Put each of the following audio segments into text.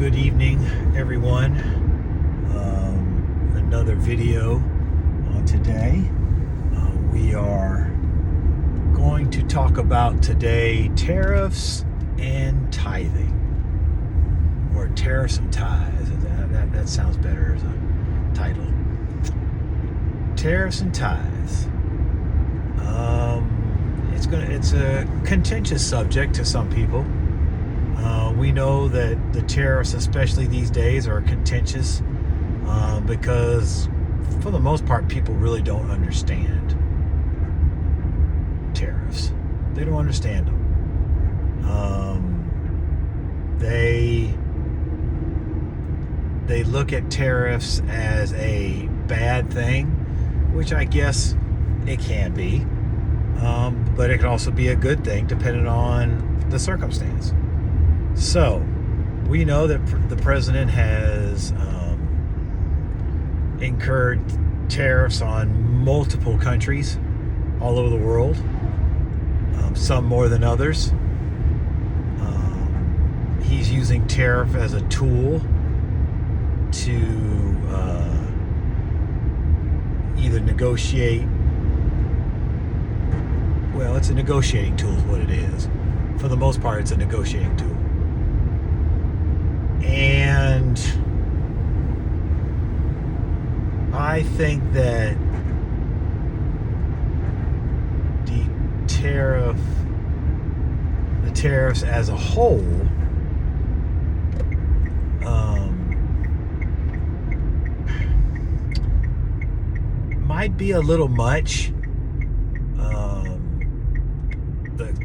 Good evening, everyone. Another video today. We are going to talk about today tariffs and tithing, or tariffs and tithes. That sounds better as a title. Tariffs and tithes. It's a contentious subject to some people. We know that the tariffs, especially these days, are contentious because, for the most part, people really don't understand tariffs. They don't understand them. They look at tariffs as a bad thing, which I guess it can be, but it can also be a good thing depending on the circumstance. So, we know that the president has incurred tariffs on multiple countries all over the world, some more than others. He's using tariff as a tool to either negotiate. Well, it's a negotiating tool is what it is. For the most part, it's a negotiating tool. And I think that the tariffs as a whole might be a little much.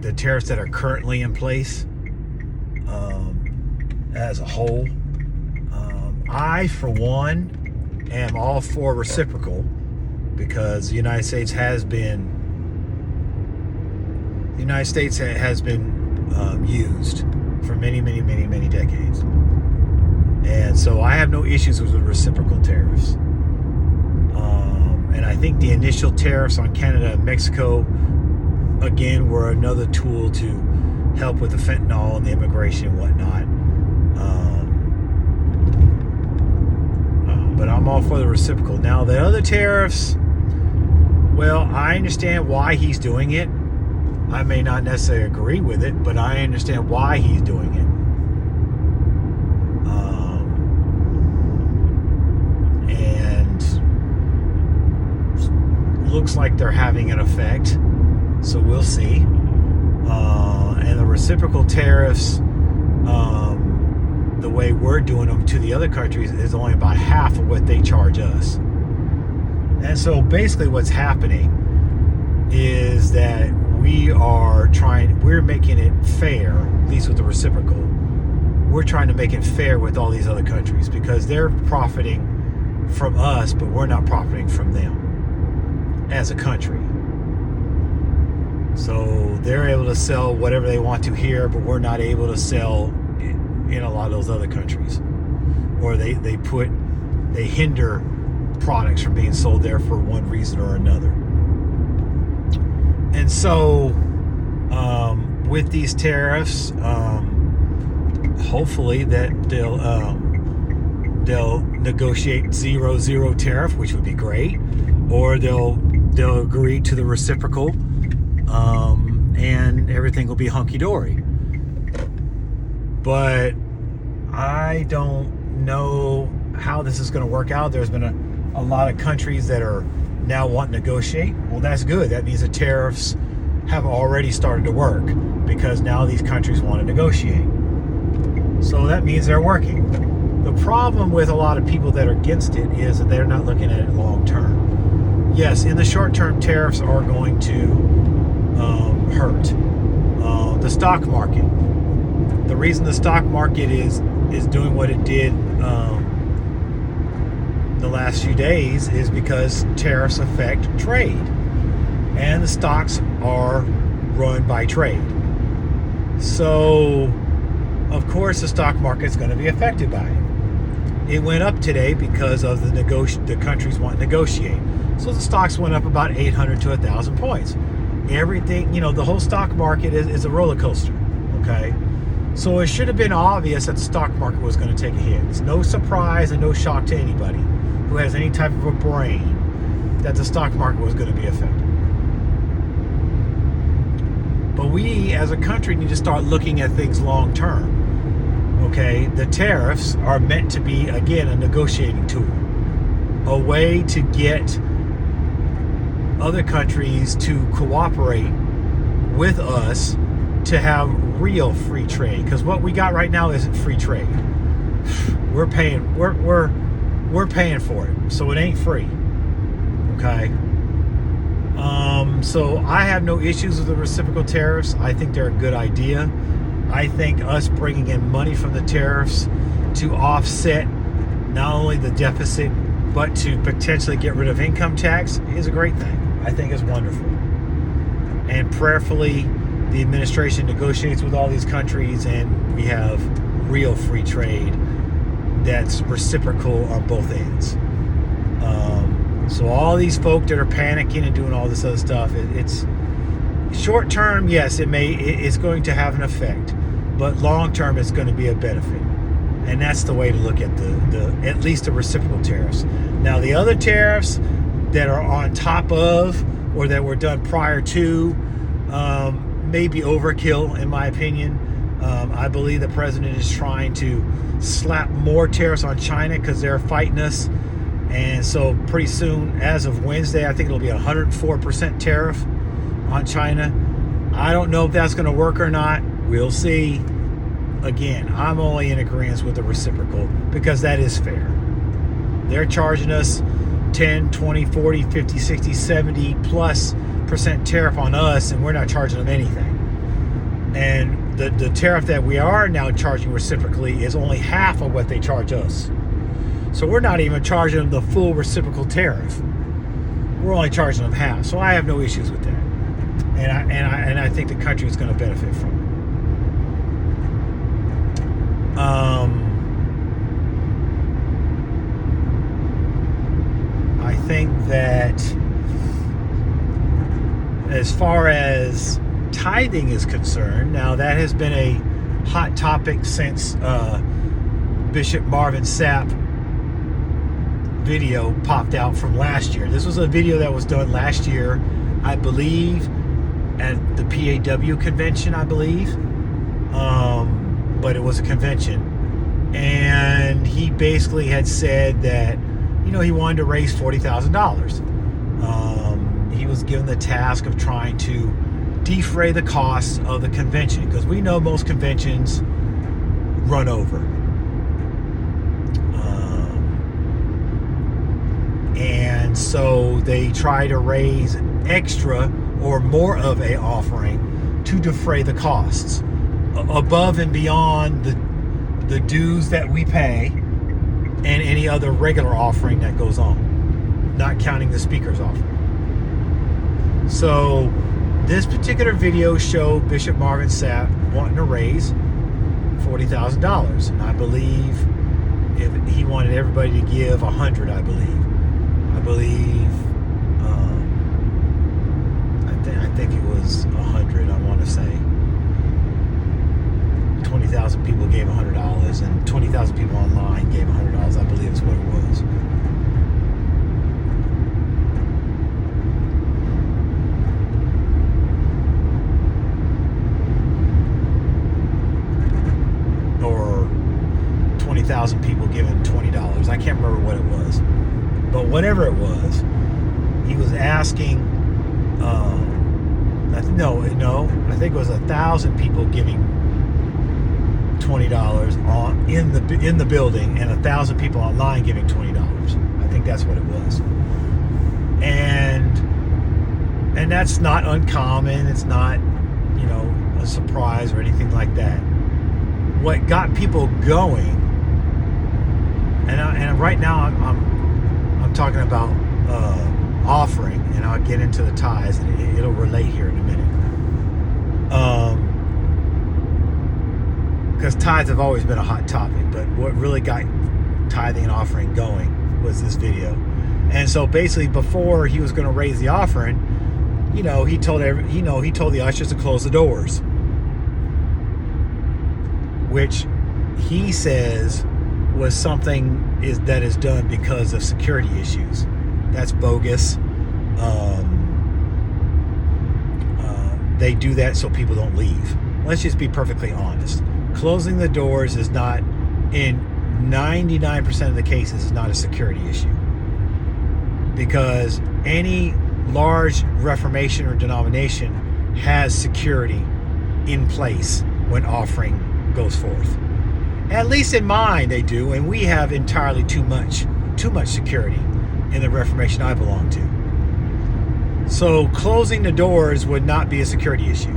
The tariffs that are currently in place as a whole. I, for one, am all for reciprocal because the United States has been used for many decades. And so I have no issues with the reciprocal tariffs. And I think the initial tariffs on Canada and Mexico, again, were another tool to help with the fentanyl and the immigration and whatnot. But I'm all for the reciprocal. Now, the other tariffs, well, I understand why he's doing it. I may not necessarily agree with it, but I understand why he's doing it. And looks like they're having an effect, so we'll see. And the reciprocal tariffs, the way we're doing them to the other countries, is only about half of what they charge us. And so basically what's happening is that we're making it fair, at least with the reciprocal. We're trying to make it fair with all these other countries because they're profiting from us, but we're not profiting from them as a country. So they're able to sell whatever they want to here, but we're not able to sell in a lot of those other countries. Or they hinder products from being sold there for one reason or another. And so with these tariffs, hopefully that they'll negotiate 0-0 tariff, which would be great, or they'll agree to the reciprocal, and everything will be hunky-dory. But I don't know how this is going to work out. There's been a lot of countries that are now wanting to negotiate. Well, that's good. That means the tariffs have already started to work because now these countries want to negotiate. So that means they're working. The problem with a lot of people that are against it is that they're not looking at it long term. Yes, in the short term, tariffs are going to hurt the stock market. The reason the stock market is doing what it did the last few days is because tariffs affect trade, and the stocks are run by trade. So, of course, the stock market's going to be affected by it. It went up today because of the countries want to negotiate. So the stocks went up about 800 to 1,000 points. Everything, the whole stock market is a roller coaster, okay? So it should have been obvious that the stock market was going to take a hit. It's no surprise and no shock to anybody who has any type of a brain that the stock market was going to be affected. But we as a country need to start looking at things long term. Okay, the tariffs are meant to be, again, a negotiating tool, a way to get other countries to cooperate with us to have real free trade. Because what we got right now isn't free trade. We're paying for it, so it ain't free. Okay. So I have no issues with the reciprocal tariffs. I think they're a good idea. I think us bringing in money from the tariffs to offset not only the deficit, but to potentially get rid of income tax is a great thing. I think it's wonderful. And prayerfully, the administration negotiates with all these countries and we have real free trade that's reciprocal on both ends. So all these folk that are panicking and doing all this other stuff, it's short term, yes, it's going to have an effect, but long term it's going to be a benefit. And that's the way to look at the at least the reciprocal tariffs. Now the other tariffs that are on top of or that were done prior to may be overkill in my opinion. I believe the president is trying to slap more tariffs on China because they're fighting us. And so pretty soon, as of Wednesday, I think it'll be a 104% tariff on China. I don't know if that's going to work or not. We'll see. Again, I'm only in agreement with the reciprocal because that is fair. They're charging us 10, 20, 40, 50, 60, 70 plus % tariff on us, and we're not charging them anything. And the tariff that we are now charging reciprocally is only half of what they charge us. So we're not even charging them the full reciprocal tariff. We're only charging them half. So I have no issues with that. And I think the country is going to benefit from it. I think that as far as tithing is concerned, now that has been a hot topic since Bishop Marvin Sapp video popped out from last year. This was a video that was done last year, I believe, at the PAW convention, I believe. But it was a convention. And he basically had said that, he wanted to raise $40,000. He was given the task of trying to defray the costs of the convention, because we know most conventions run over. And so they try to raise extra or more of a offering to defray the costs above and beyond the dues that we pay and any other regular offering that goes on, not counting the speaker's offering. So this particular video showed Bishop Marvin Sapp wanting to raise $40,000, and I believe if he wanted everybody to give $100, I think it was 100. I want to say 20,000 people gave $100, and 20,000 people online gave $100. I believe is what it was. Or 20,000 people giving $20. I can't remember what it was. But whatever it was, he was asking, I think it was 1,000 people giving $20 in the building, and 1,000 people online giving $20. I think that's what it was. And that's not uncommon. It's not, a surprise or anything like that. What got people going, and right now I'm talking about offering, and I'll get into the tithes, and it'll relate here in a minute. Because tithes have always been a hot topic, but what really got tithing and offering going was this video. And so basically, before he was going to raise the offering, he told the ushers to close the doors. which he says was something that is done because of security issues. That's bogus. They do that so people don't leave. Let's just be perfectly honest. Closing the doors is not, in 99% of the cases, is not a security issue. Because any large reformation or denomination has security in place when offering goes forth. At least in mine they do, and we have entirely too much security in the Reformation I belong to. So closing the doors would not be a security issue.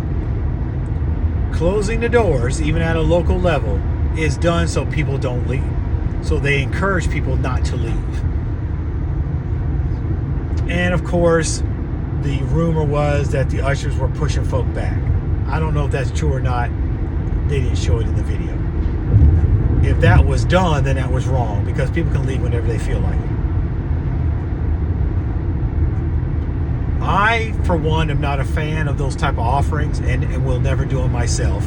Closing the doors, even at a local level, is done so people don't leave. So they encourage people not to leave. And of course, the rumor was that the ushers were pushing folk back. I don't know if that's true or not. They didn't show it in the video. If that was done, then that was wrong, because people can leave whenever they feel like it. I, for one, am not a fan of those type of offerings, and will never do them myself.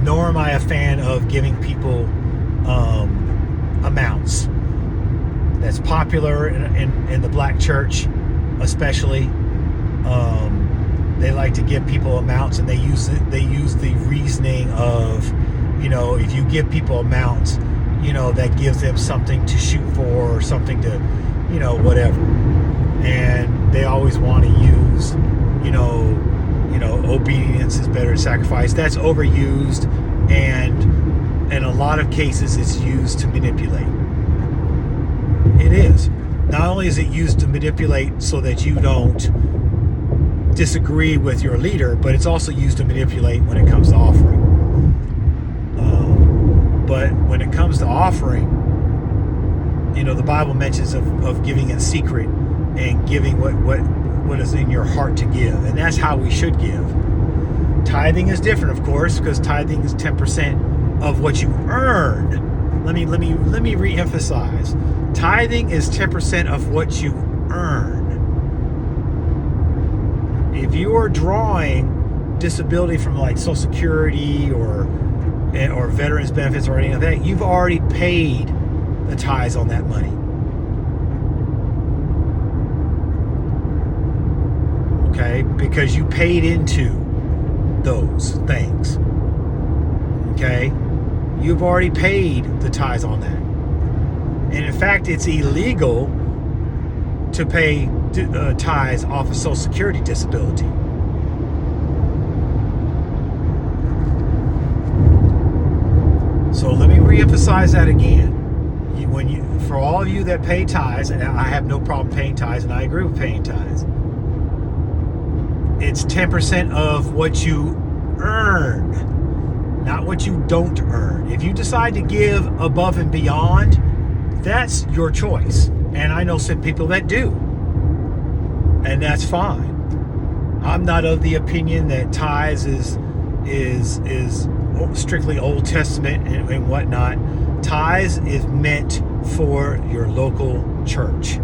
Nor am I a fan of giving people amounts. That's popular in the black church, especially. They like to give people amounts, and they use the reasoning of, if you give people amounts, that gives them something to shoot for, or something to, whatever. And they always want to use, obedience is better than sacrifice. That's overused, and in a lot of cases it's used to manipulate. It is. Not only is it used to manipulate so that you don't disagree with your leader, but it's also used to manipulate when it comes to offering. But when it comes to offering, the Bible mentions of giving in secret and giving what is in your heart to give, and that's how we should give. Tithing is different, of course, because tithing is 10% of what you earn. Let me re-emphasize. Tithing is 10% of what you earn. If you are drawing disability from like Social Security or veterans benefits or anything like that, you've already paid the tithes on that money. Okay, because you paid into those things. Okay, you've already paid the tithes on that. And in fact, it's illegal to pay tithes off of Social Security disability. So let me reemphasize that again. For all of you that pay tithes, and I have no problem paying tithes, and I agree with paying tithes, it's 10% of what you earn, not what you don't earn. If you decide to give above and beyond, that's your choice. And I know some people that do, and that's fine. I'm not of the opinion that tithes is strictly Old Testament and whatnot. Tithes is meant for your local church,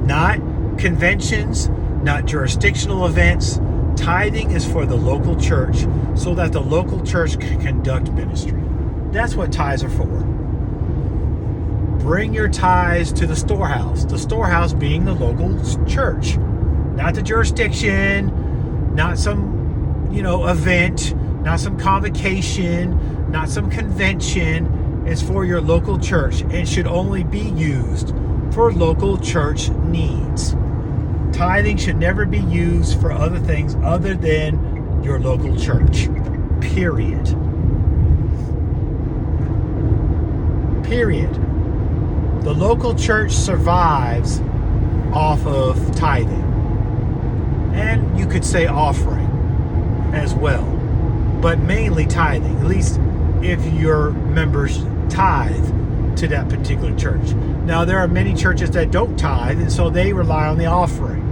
not conventions, not jurisdictional events. Tithing is for the local church so that the local church can conduct ministry. That's what tithes are for. Bring your tithes to the storehouse being the local church, not the jurisdiction, not some, event, not some convocation, not some convention. It's for your local church and should only be used for local church needs. Tithing should never be used for other things other than your local church. Period. The local church survives off of tithing. And you could say offering as well. But mainly tithing, at least if your members tithe to that particular church. Now, there are many churches that don't tithe, and so they rely on the offering.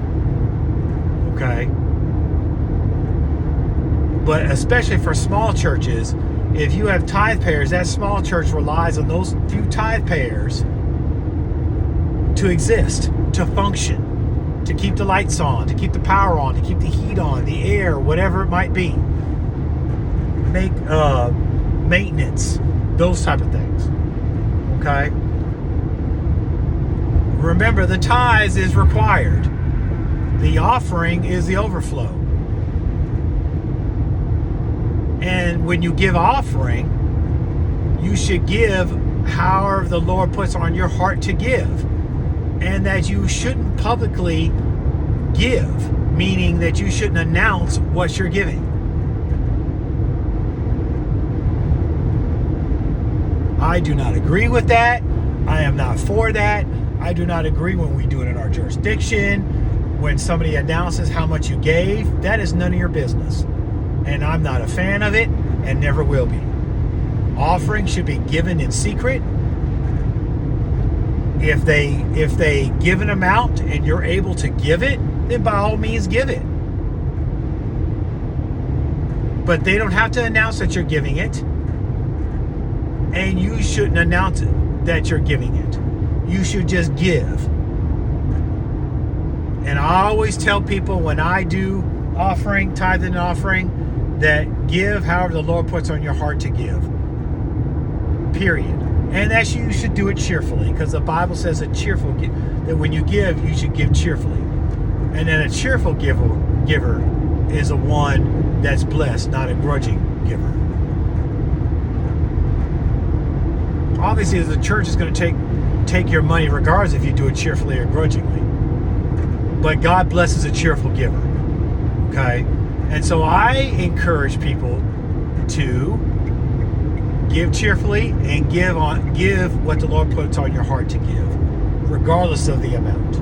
Okay? But especially for small churches, if you have tithe payers, that small church relies on those few tithe payers to exist, to function, to keep the lights on, to keep the power on, to keep the heat on, the air, whatever it might be. make maintenance, those type of things. Okay? Remember, the tithes is required. The offering is the overflow. And when you give offering, you should give however the Lord puts on your heart to give. And that you shouldn't publicly give, meaning that you shouldn't announce what you're giving. I do not agree with that. I am not for that. I do not agree when we do it in our jurisdiction. When somebody announces how much you gave, that is none of your business. And I'm not a fan of it and never will be. Offering should be given in secret. If they give an amount and you're able to give it, then by all means give it. But they don't have to announce that you're giving it. And you shouldn't announce that you're giving it. You should just give. And I always tell people when I do offering, tithing and offering, that give however the Lord puts on your heart to give. Period. And that you should do it cheerfully, because the Bible says that when you give, you should give cheerfully. And then a cheerful giver is a one that's blessed, not a grudging giver. Obviously, the church is going to take your money regardless if you do it cheerfully or grudgingly. But God blesses a cheerful giver. Okay? And so I encourage people to give cheerfully and give what the Lord puts on your heart to give, regardless of the amount.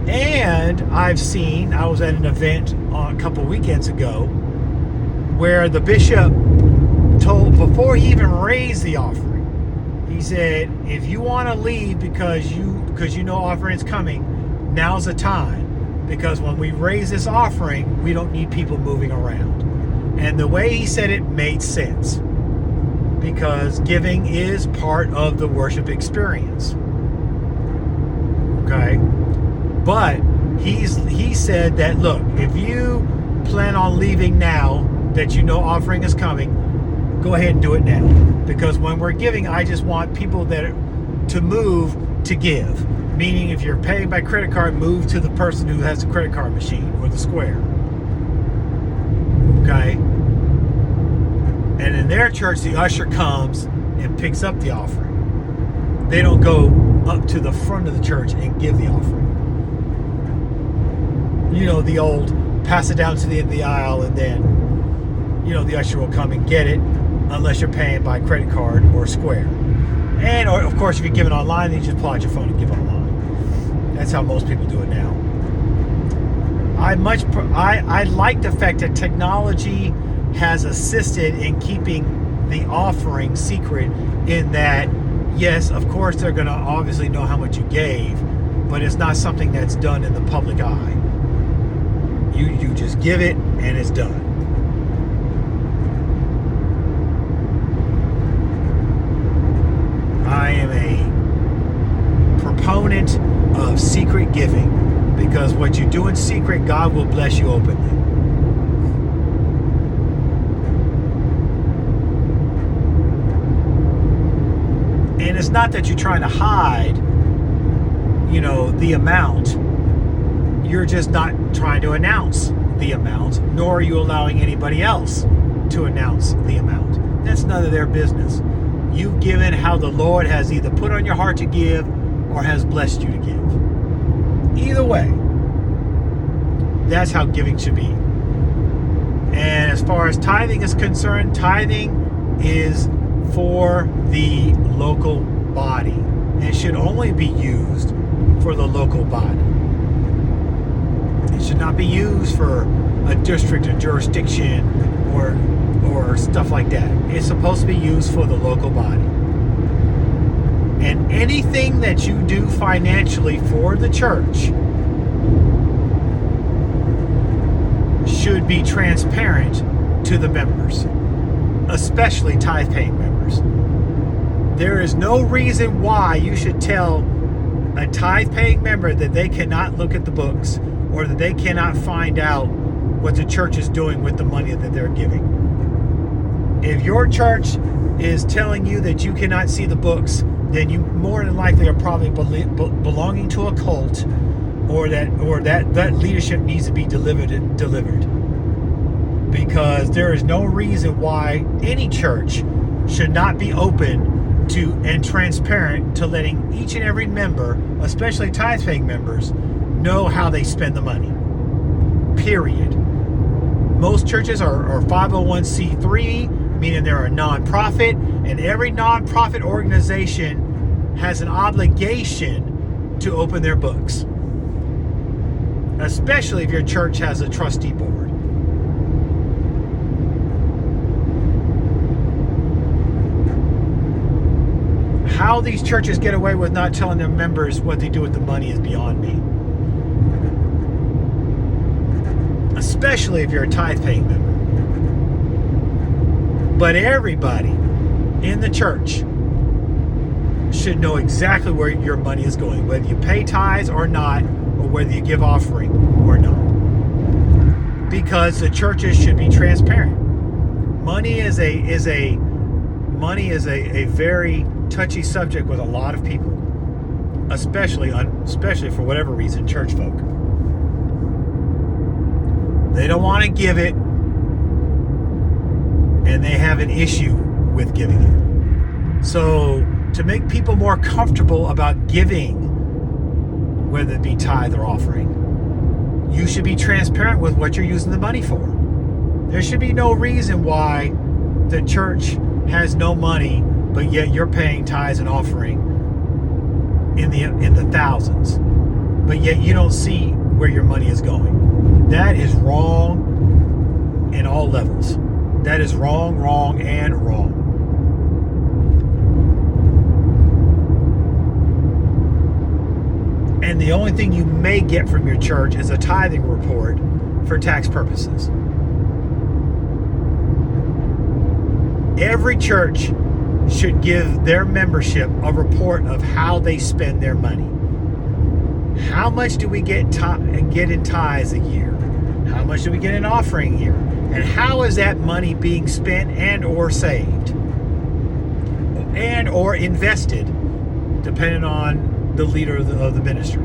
And I was at an event a couple weekends ago where the bishop told, before he even raised the offering, he said, if you want to leave because you know offering is coming, now's the time. Because when we raise this offering, we don't need people moving around. And the way he said it made sense. Because giving is part of the worship experience. Okay? But he said that, look, if you plan on leaving now, that you know offering is coming, go ahead and do it now. Because when we're giving, I just want people to move to give. Meaning if you're paying by credit card, move to the person who has the credit card machine or the square. Okay? And in their church, the usher comes and picks up the offering. They don't go up to the front of the church and give the offering. You know, the old pass it down to the end of the aisle and then, the usher will come and get it unless you're paying by credit card or square. And, or of course, if you're giving online, then you just pull out your phone and give online. That's how most people do it now. I like the fact that technology has assisted in keeping the offering secret, in that, yes, of course, they're going to obviously know how much you gave, but it's not something that's done in the public eye. You just give it and it's done. I am a proponent of secret giving, because what you do in secret, God will bless you openly. And it's not that you're trying to hide, the amount. You're just not trying to announce the amount, nor are you allowing anybody else to announce the amount. That's none of their business. You've given how the Lord has either put on your heart to give or has blessed you to give. Either way, that's how giving should be. And as far as tithing is concerned, tithing is for the local body. And it should only be used for the local body. It should not be used for a district, a jurisdiction, or stuff like that. It's supposed to be used for the local body. And anything that you do financially for the church should be transparent to the members, especially tithe-paying members. There is no reason why you should tell a tithe-paying member that they cannot look at the books or that they cannot find out what the church is doing with the money that they're giving. If your church is telling you that you cannot see the books, then you more than likely are probably belonging to a cult, or that leadership needs to be delivered. Because there is no reason why any church should not be open to and transparent to letting each and every member, especially tithe-paying members, know how they spend the money. Period. Most churches are 501c3, meaning they're a nonprofit, and every nonprofit organization has an obligation to open their books, especially if your church has a trustee board. How these churches get away with not telling their members what they do with the money is beyond me. Especially if you're a tithe-paying member. But everybody in the church should know exactly where your money is going, whether you pay tithes or not, or whether you give offering or not. Because the churches should be transparent. Money is a very touchy subject with a lot of people, especially for whatever reason, church folk. They don't want to give it, and they have an issue with giving it. So to make people more comfortable about giving, whether it be tithe or offering, you should be transparent with what you're using the money for. There should be no reason why the church has no money, but yet you're paying tithes and offering in the thousands, but yet you don't see where your money is going. That is wrong in all levels. That is wrong, and wrong. And the only thing you may get from your church is a tithing report for tax purposes. Every church should give their membership a report of how they spend their money. How much do we get in tithes a year? How much do we get in offering a year? And how is that money being spent and or saved? And or invested, depending on the leader of the ministry.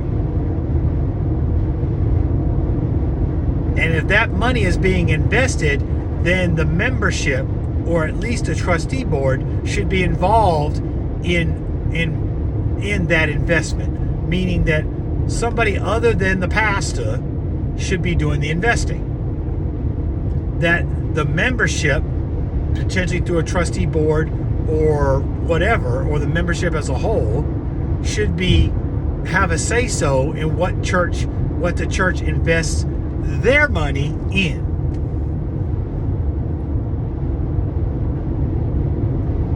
And if that money is being invested, then the membership, or at least a trustee board, should be involved in that investment, meaning that somebody other than the pastor should be doing the investing. That the membership, potentially through a trustee board or whatever, or the membership as a whole, should have a say-so in what the church invests their money in.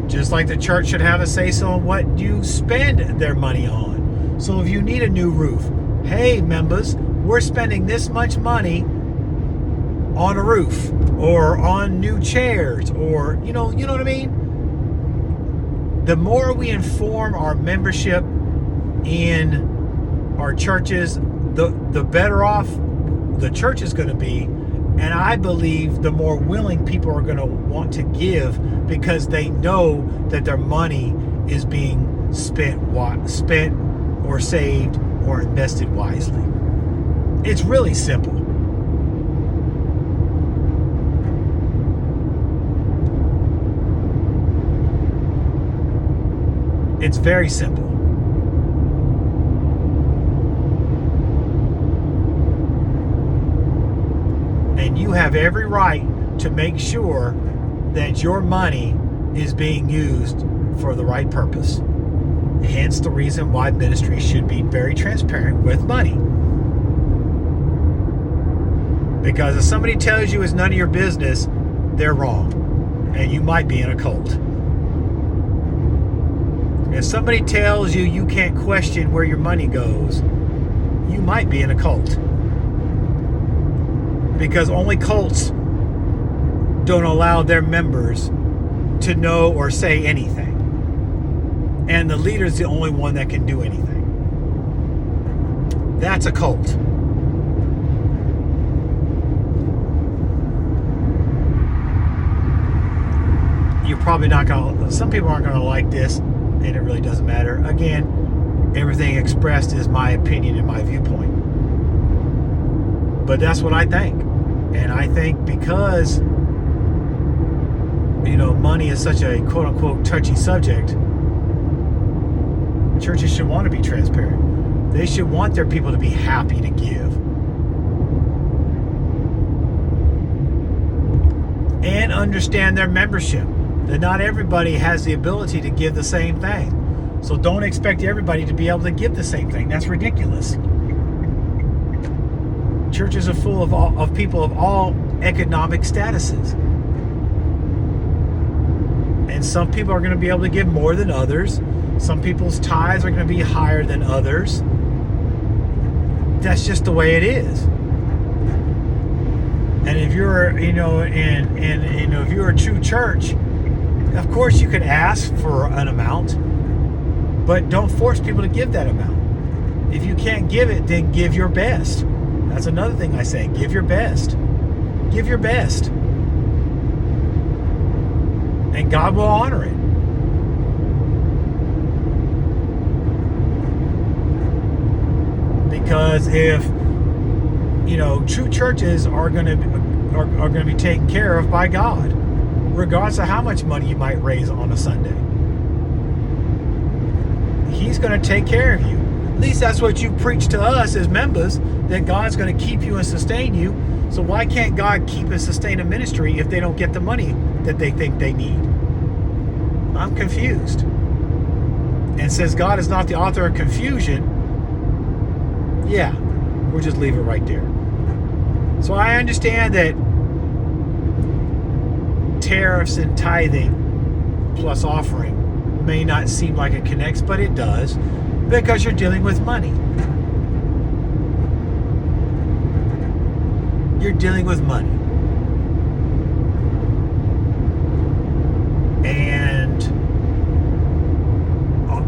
Just like the church should have a say-so on what you spend their money on. So if you need a new roof, hey members, we're spending this much money on a roof, or on new chairs, or you know what I mean? The more we inform our membership in our churches, the better off the church is going to be. And I believe the more willing people are going to want to give, because they know that their money is being spent or saved or invested wisely. It's really simple. It's very simple. And you have every right to make sure that your money is being used for the right purpose. Hence the reason why ministry should be very transparent with money. Because if somebody tells you it's none of your business, they're wrong. And you might be in a cult. If somebody tells you you can't question where your money goes, you might be in a cult. Because only cults don't allow their members to know or say anything. And the leader is the only one that can do anything. That's a cult. probably not gonna, some people aren't gonna like this, and it really doesn't matter. Again, everything expressed is my opinion and my viewpoint. But that's what I think. And I think because, money is such a quote unquote touchy subject, churches should want to be transparent. They should want their people to be happy to give. And understand their membership. That not everybody has the ability to give the same thing. So don't expect everybody to be able to give the same thing. That's ridiculous. Churches are full of people of all economic statuses. And some people are going to be able to give more than others. Some people's tithes are going to be higher than others. That's just the way it is. And if you're, if you're a true church, of course you can ask for an amount, but don't force people to give that amount. If you can't give it, then give your best. That's another thing I say. Give your best. Give your best. And God will honor it. Because if, true churches are going to be taken care of by God, regardless of how much money you might raise on a Sunday. He's going to take care of you. At least that's what you preach to us as members, that God's going to keep you and sustain you. So why can't God keep and sustain a ministry if they don't get the money that they think they need? I'm confused. And since God is not the author of confusion, yeah, we'll just leave it right there. So I understand that tariffs and tithing plus offering may not seem like it connects, but it does, because you're dealing with money. You're dealing with money. And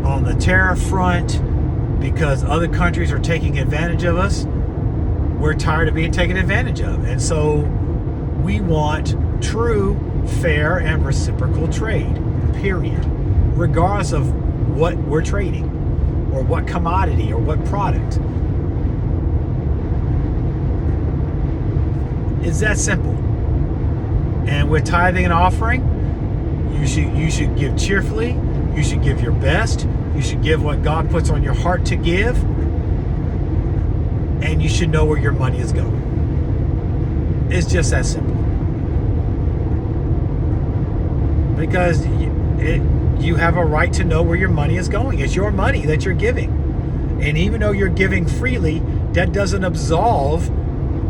on the tariff front, because other countries are taking advantage of us, we're tired of being taken advantage of. And so we want true, fair, and reciprocal trade, period. Regardless of what we're trading, or what commodity, or what product. It's that simple. And with tithing and offering, you should give cheerfully, you should give your best, you should give what God puts on your heart to give, and you should know where your money is going. It's just that simple. Because you have a right to know where your money is going. It's your money that you're giving. And even though you're giving freely, that doesn't absolve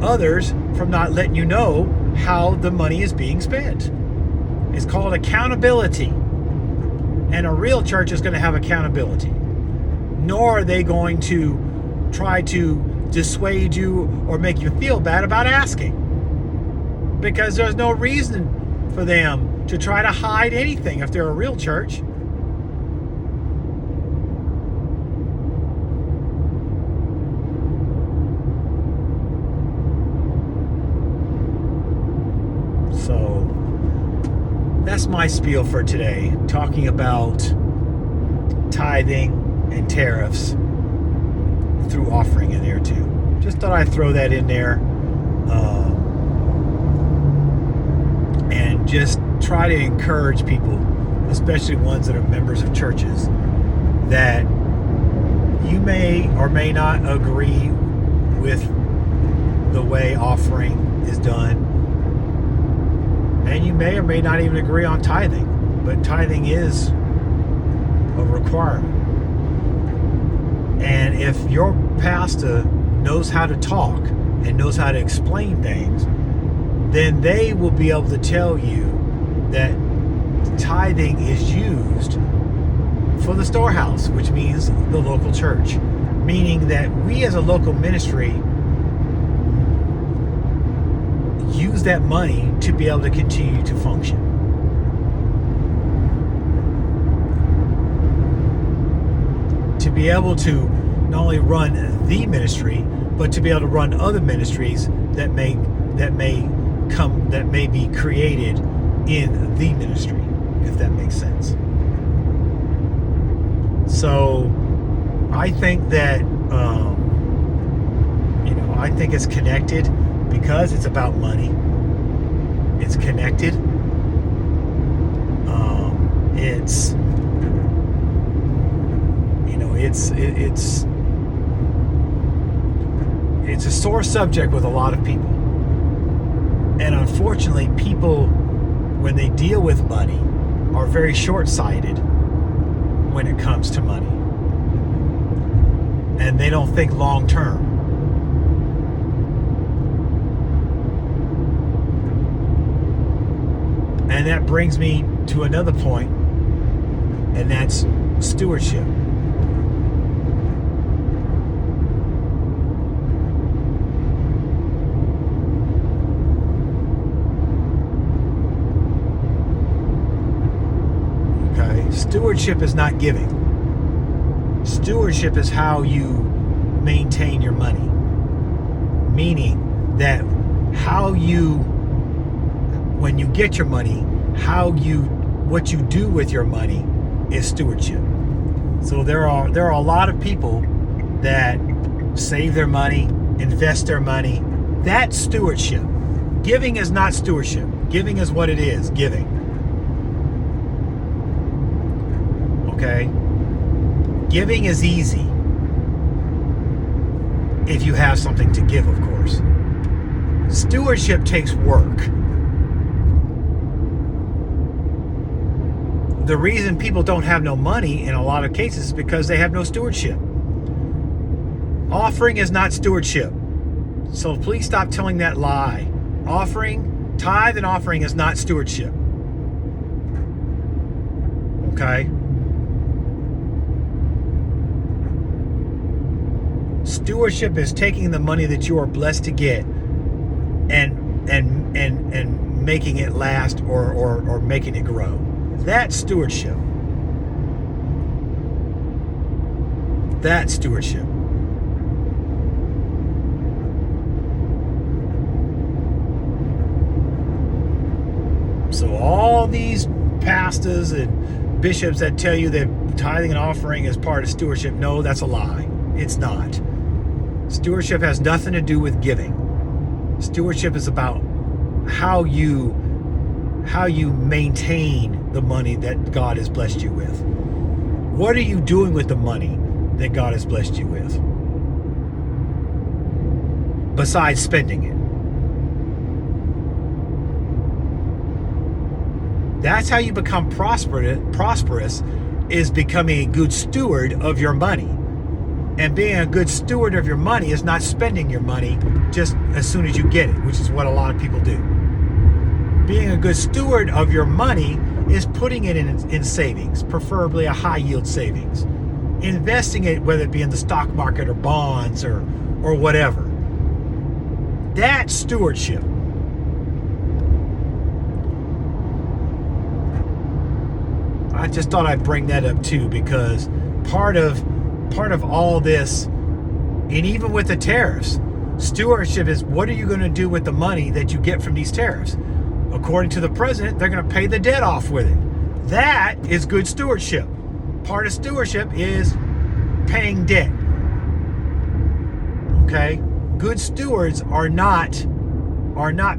others from not letting you know how the money is being spent. It's called accountability. And a real church is going to have accountability. Nor are they going to try to dissuade you or make you feel bad about asking. Because there's no reason for them to try to hide anything if they're a real church. So that's my spiel for today, talking about tithing and tariffs through offering in there too. Just thought I'd throw that in there, and just try to encourage people, especially ones that are members of churches, that you may or may not agree with the way offering is done, and you may or may not even agree on tithing, but tithing is a requirement. And if your pastor knows how to talk and knows how to explain things, then they will be able to tell you that tithing is used for the storehouse, which means the local church. Meaning that we as a local ministry use that money to be able to continue to function. To be able to not only run the ministry, but to be able to run other ministries that may be created in the ministry. if that makes sense. So I think that, I think it's connected because it's about money. It's connected. It's a sore subject with a lot of people. And unfortunately, people, when they deal with money, are very short-sighted when it comes to money. And they don't think long-term. And that brings me to another point, and that's stewardship. Okay, stewardship is not giving. Stewardship is how you maintain your money. Meaning that when you get your money, what you do with your money is stewardship. So there are a lot of people that save their money, invest their money. That's stewardship. Giving is not stewardship. Giving is what it is, giving. Okay? Giving is easy if you have something to give, of course. Stewardship takes work. The reason people don't have no money in a lot of cases is because they have no stewardship. Offering is not stewardship. So please stop telling that lie. Tithe and offering is not stewardship. Okay? Stewardship is taking the money that you are blessed to get and making it last or making it grow. That's stewardship. That's stewardship. So all these pastors and bishops that tell you that tithing and offering is part of stewardship, no, that's a lie. It's not. Stewardship has nothing to do with giving. Stewardship is about how you maintain the money that God has blessed you with. What are you doing with the money that God has blessed you with? Besides spending it. That's how you become prosperous, is becoming a good steward of your money. And being a good steward of your money is not spending your money just as soon as you get it, which is what a lot of people do. Being a good steward of your money is putting it in savings, preferably a high yield savings. Investing it, whether it be in the stock market or bonds or whatever. That's stewardship. I just thought I'd bring that up too, because part of all this, and even with the tariffs, stewardship is what are you going to do with the money that you get from these tariffs? According to the president, they're going to pay the debt off with it. That is good stewardship. Part of stewardship is paying debt. Okay? Good stewards are not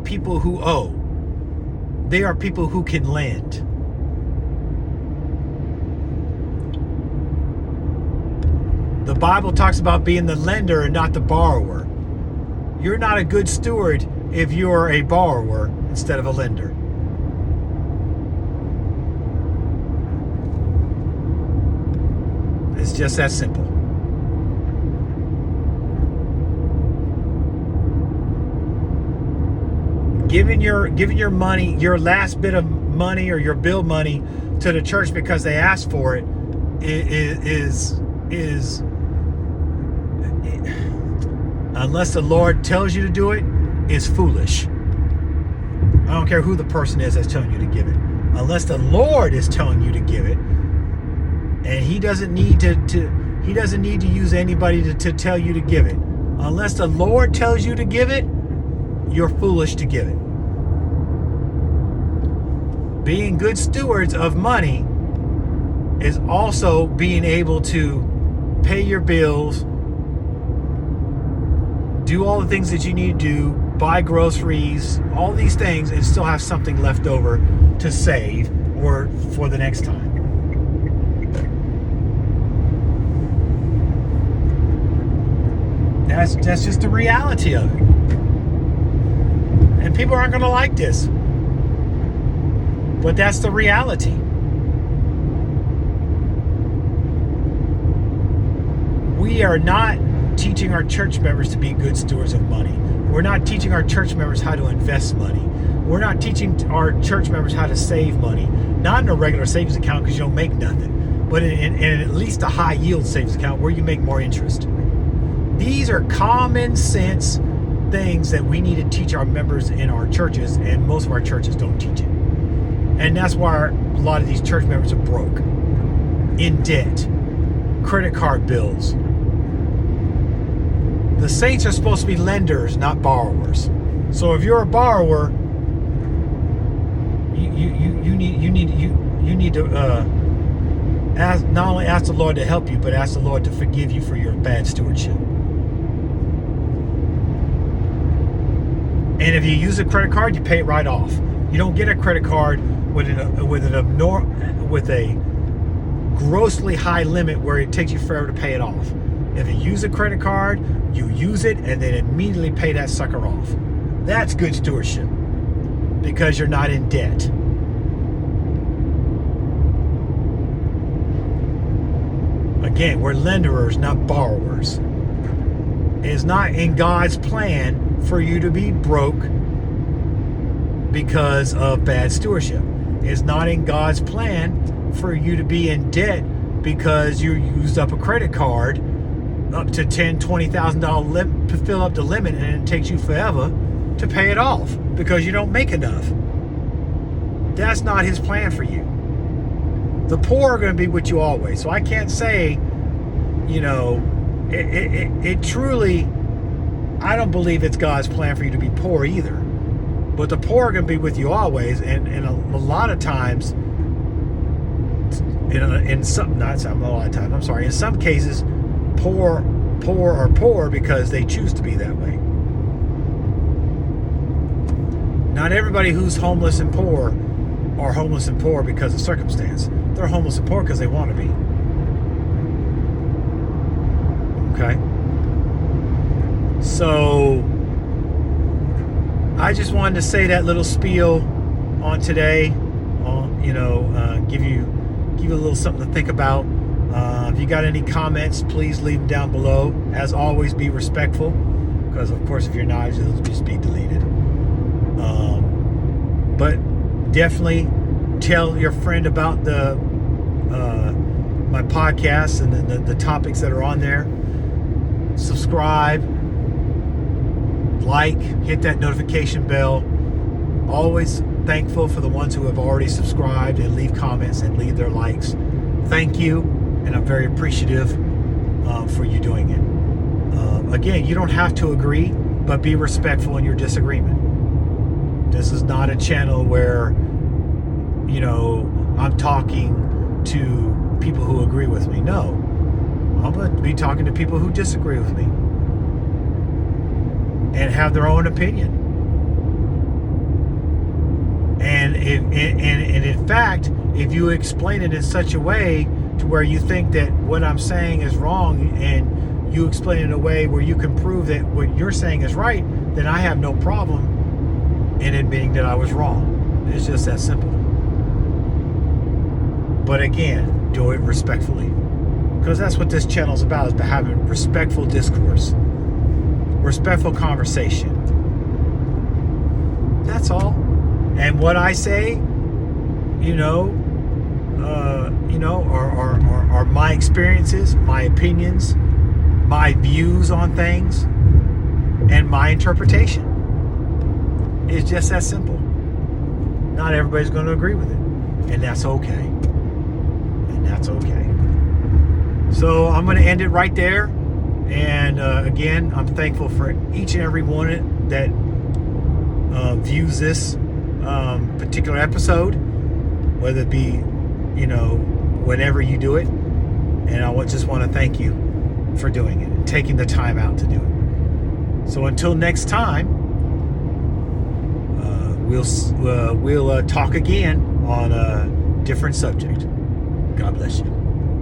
people who owe. They are people who can lend. The Bible talks about being the lender and not the borrower. You're not a good steward if you're a borrower instead of a lender. It's just that simple. Giving your money, your last bit of money or your bill money to the church because they asked for it is unless the Lord tells you to do it, is foolish. I don't care who the person is that's telling you to give it. Unless the Lord is telling you to give it, and He doesn't need to use anybody to tell you to give it. Unless the Lord tells you to give it, you're foolish to give it. being good stewards of money is also being able to pay your bills, do all the things that you need to do, buy groceries, all these things, and still have something left over to save or for the next time. That's just the reality of it. And people aren't going to like this. But that's the reality. We are not teaching our church members to be good stewards of money. We're not teaching our church members how to invest money. We're not teaching our church members how to save money. Not in a regular savings account because you don't make nothing, but in at least a high yield savings account where you make more interest. These are common sense things that we need to teach our members in our churches, and most of our churches don't teach it. And that's why a lot of these church members are broke, in debt, credit card bills. The saints are supposed to be lenders, not borrowers. So if you're a borrower, you need to ask, not only ask the Lord to help you, but ask the Lord to forgive you for your bad stewardship. And if you use a credit card, you pay it right off. You don't get a credit card with a grossly high limit where it takes you forever to pay it off. If you use a credit card, you use it and then immediately pay that sucker off. That's good stewardship because you're not in debt. Again, we're lenders, not borrowers. It's not in God's plan for you to be broke because of bad stewardship. It's not in God's plan for you to be in debt because you used up a credit card up to $10,000, $20,000 to fill up the limit, and it takes you forever to pay it off because you don't make enough. That's not his plan for you. The poor are going to be with you always. So I can't say, it truly, I don't believe it's God's plan for you to be poor either. But the poor are going to be with you always, and a lot of times, in some cases, poor are poor because they choose to be that way. Not everybody who's homeless and poor are homeless and poor because of circumstance. They're homeless and poor because they want to be. Okay? So I just wanted to say that little spiel on today, give you a little something to think about. If you got any comments, please leave them down below. As always, be respectful, because of course if you're not, it'll just be deleted. But definitely tell your friend about my podcast and the topics that are on there. Subscribe, like, hit that notification bell. Always thankful for the ones who have already subscribed and leave comments and leave their likes. Thank you, and I'm very appreciative for you doing it. Again, you don't have to agree, but be respectful in your disagreement. This is not a channel where, I'm talking to people who agree with me. No, I'm going to be talking to people who disagree with me and have their own opinion. And in fact, if you explain it in such a way to where you think that what I'm saying is wrong, and you explain it in a way where you can prove that what you're saying is right, then I have no problem in admitting that I was wrong. It's just that simple. But again, do it respectfully, because that's what this channel is about, is about having respectful discourse, respectful conversation. That's all. And what I say, are my experiences, my opinions, my views on things, and my interpretation. It's just that simple. Not everybody's going to agree with it, and that's okay. So I'm going to end it right there. And again, I'm thankful for each and every one that views this particular episode. whether it be, whenever you do it. And I just want to thank you for doing it and taking the time out to do it. So until next time, we'll talk again on a different subject. God bless you.